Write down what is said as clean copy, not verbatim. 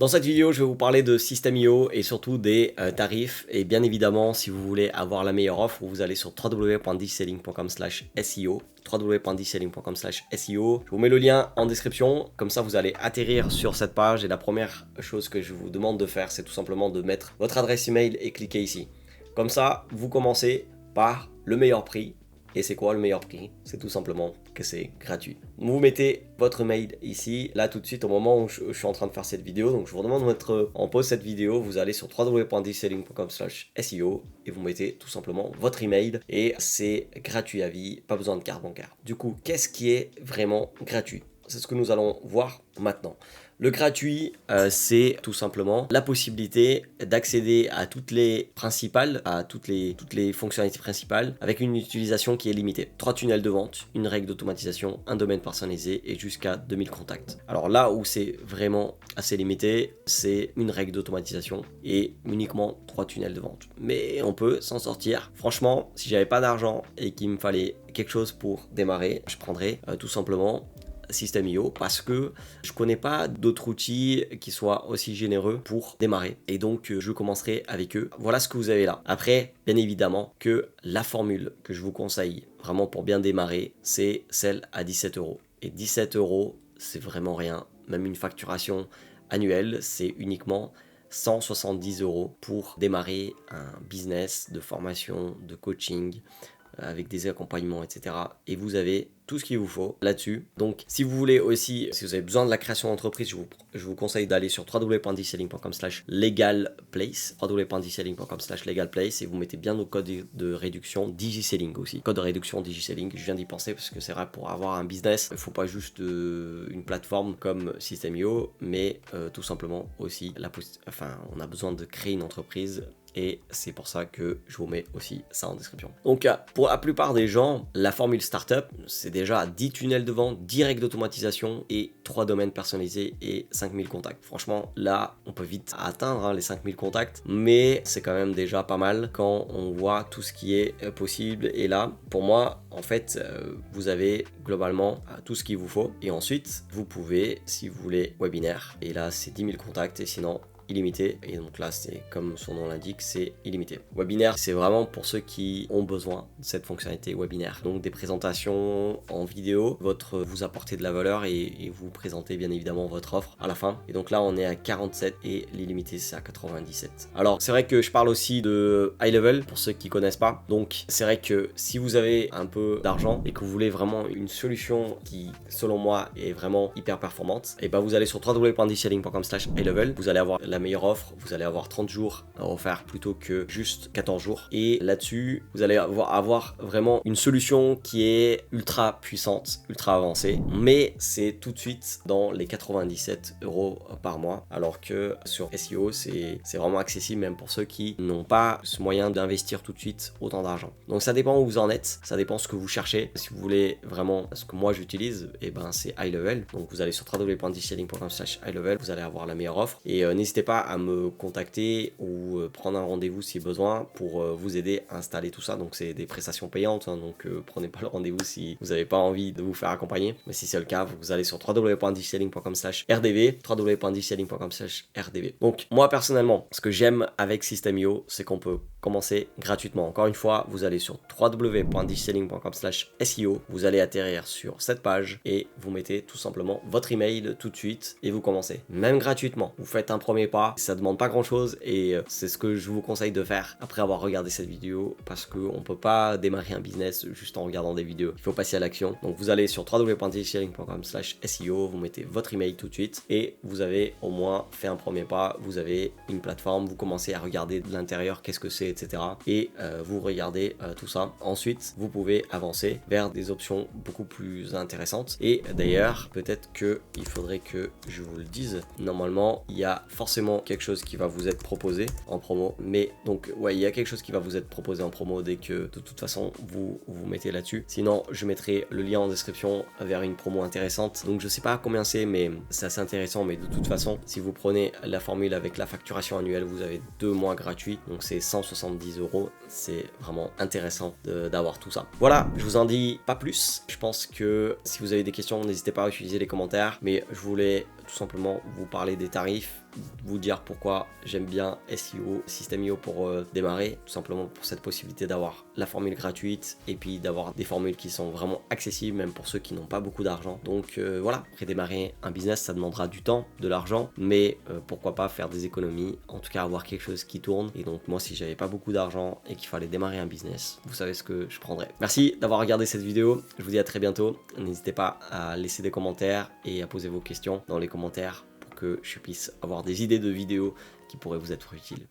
Dans cette vidéo, je vais vous parler de System.io et surtout des tarifs. Et bien évidemment, si vous voulez avoir la meilleure offre, vous allez sur www.digiselling.com/SEO www.digiselling.com/SEO. Je vous mets le lien en description, comme ça vous allez atterrir sur cette page et la première chose que je vous demande de faire, c'est tout simplement de mettre votre adresse email et cliquer ici. Comme ça, vous commencez par le meilleur prix. Et c'est quoi le meilleur prix? C'est tout simplement que c'est gratuit. Vous mettez votre mail ici, là tout de suite au moment où je suis en train de faire cette vidéo. Donc je vous demande de mettre en pause cette vidéo, vous allez sur www.digiselling.com/SEO et vous mettez tout simplement votre email et c'est gratuit à vie, pas besoin de carte bancaire. Du coup, qu'est-ce qui est vraiment gratuit? C'est ce que nous allons voir maintenant. Le gratuit, c'est tout simplement la possibilité d'accéder à toutes les fonctionnalités principales avec une utilisation qui est limitée. 3 tunnels de vente, une règle d'automatisation, un domaine personnalisé et jusqu'à 2000 contacts. Alors là où c'est vraiment assez limité, c'est une règle d'automatisation et uniquement 3 tunnels de vente. Mais on peut s'en sortir. Franchement, si j'avais pas d'argent et qu'il me fallait quelque chose pour démarrer, je prendrais tout simplement System.io parce que je connais pas d'autres outils qui soient aussi généreux pour démarrer et donc je commencerai avec eux. Voilà ce que vous avez là. Après, bien évidemment que la formule que je vous conseille vraiment pour bien démarrer, c'est celle à 17 €. Et 17 €, c'est vraiment rien. Même une facturation annuelle, c'est uniquement 170 € pour démarrer un business de formation, de coaching, avec des accompagnements, etc. Et vous avez tout ce qu'il vous faut là-dessus. Donc, si vous voulez aussi, si vous avez besoin de la création d'entreprise, je vous conseille d'aller sur www.digiselling.com/legalplace, www.digiselling.com/legalplace et vous mettez bien nos codes de réduction Digiselling aussi. Code de réduction Digiselling, je viens d'y penser parce que c'est vrai, pour avoir un business, il ne faut pas juste une plateforme comme System.io, mais tout simplement aussi, on a besoin de créer une entreprise. Et c'est pour ça que je vous mets aussi ça en description. Donc pour la plupart des gens, la formule startup, c'est déjà 10 tunnels de vente, 10 règles d'automatisation et 3 domaines personnalisés et 5000 contacts. Franchement, là, on peut vite atteindre les 5000 contacts, mais c'est quand même déjà pas mal quand on voit tout ce qui est possible. Et là, pour moi, en fait, vous avez globalement tout ce qu'il vous faut. Et ensuite, vous pouvez, si vous voulez, webinaire. Et là, c'est 10 000 contacts et sinon, illimité, et donc là c'est comme son nom l'indique, c'est illimité. Webinaire, c'est vraiment pour ceux qui ont besoin de cette fonctionnalité webinaire, donc des présentations en vidéo, vous apportez de la valeur et vous présentez bien évidemment votre offre à la fin. Et donc là on est à 47 et l'illimité c'est à 97. Alors c'est vrai que je parle aussi de high level pour ceux qui connaissent pas, donc c'est vrai que si vous avez un peu d'argent et que vous voulez vraiment une solution qui selon moi est vraiment hyper performante, et ben vous allez sur www.digiselling.com/high level, vous allez avoir la meilleure offre, vous allez avoir 30 jours à offert plutôt que juste 14 jours. Et là-dessus, vous allez avoir vraiment une solution qui est ultra puissante, ultra avancée, mais c'est tout de suite dans les 97 € par mois, alors que sur SEO, c'est vraiment accessible même pour ceux qui n'ont pas ce moyen d'investir tout de suite autant d'argent. Donc ça dépend où vous en êtes, ça dépend ce que vous cherchez. Si vous voulez vraiment ce que moi j'utilise, et ben c'est high level. Donc vous allez sur www.digiselling.com/high level, vous allez avoir la meilleure offre et n'hésitez pas à me contacter ou prendre un rendez-vous si besoin pour vous aider à installer tout ça. Donc c'est des prestations payantes, donc prenez pas le rendez-vous si vous n'avez pas envie de vous faire accompagner. Mais si c'est le cas, vous allez sur www.digiselling.com/rdv, www.digiselling.com/rdv. Donc moi personnellement, ce que j'aime avec System.io, c'est qu'on peut commencer gratuitement. Encore une fois, vous allez sur www.digiselling.com/SEO, vous allez atterrir sur cette page et vous mettez tout simplement votre email tout de suite et vous commencez. Même gratuitement, vous faites un premier pas, ça demande pas grand chose et c'est ce que je vous conseille de faire après avoir regardé cette vidéo parce qu'on peut pas démarrer un business juste en regardant des vidéos. Il faut passer à l'action. Donc vous allez sur www.digiselling.com/SEO, vous mettez votre email tout de suite et vous avez au moins fait un premier pas, vous avez une plateforme, vous commencez à regarder de l'intérieur qu'est-ce que c'est, etc. Et vous regardez tout ça. Ensuite, vous pouvez avancer vers des options beaucoup plus intéressantes. Et d'ailleurs, peut-être qu'il faudrait que je vous le dise. Normalement, il y a forcément quelque chose qui va vous être proposé en promo. Mais donc, ouais, il y a quelque chose qui va vous être proposé en promo dès que de toute façon vous mettez là-dessus. Sinon, je mettrai le lien en description vers une promo intéressante. Donc, je sais pas combien c'est, mais c'est assez intéressant. Mais de toute façon, si vous prenez la formule avec la facturation annuelle, vous avez 2 mois gratuits. Donc, c'est 170 €. C'est vraiment intéressant d'avoir tout ça. Voilà, je vous en dis pas plus. Je pense que si vous avez des questions, n'hésitez pas à utiliser les commentaires. Mais je voulais tout simplement vous parler des tarifs vous dire pourquoi j'aime bien SEO, System.io pour démarrer, tout simplement pour cette possibilité d'avoir la formule gratuite et puis d'avoir des formules qui sont vraiment accessibles même pour ceux qui n'ont pas beaucoup d'argent. Donc voilà, après démarrer un business ça demandera du temps, de l'argent, mais pourquoi pas faire des économies, en tout cas avoir quelque chose qui tourne. Et donc moi si j'avais pas beaucoup d'argent et qu'il fallait démarrer un business, vous savez ce que je prendrais. Merci d'avoir regardé cette vidéo, je vous dis à très bientôt. N'hésitez pas à laisser des commentaires et à poser vos questions dans les commentaires pour que je puisse avoir des idées de vidéos qui pourraient vous être utiles.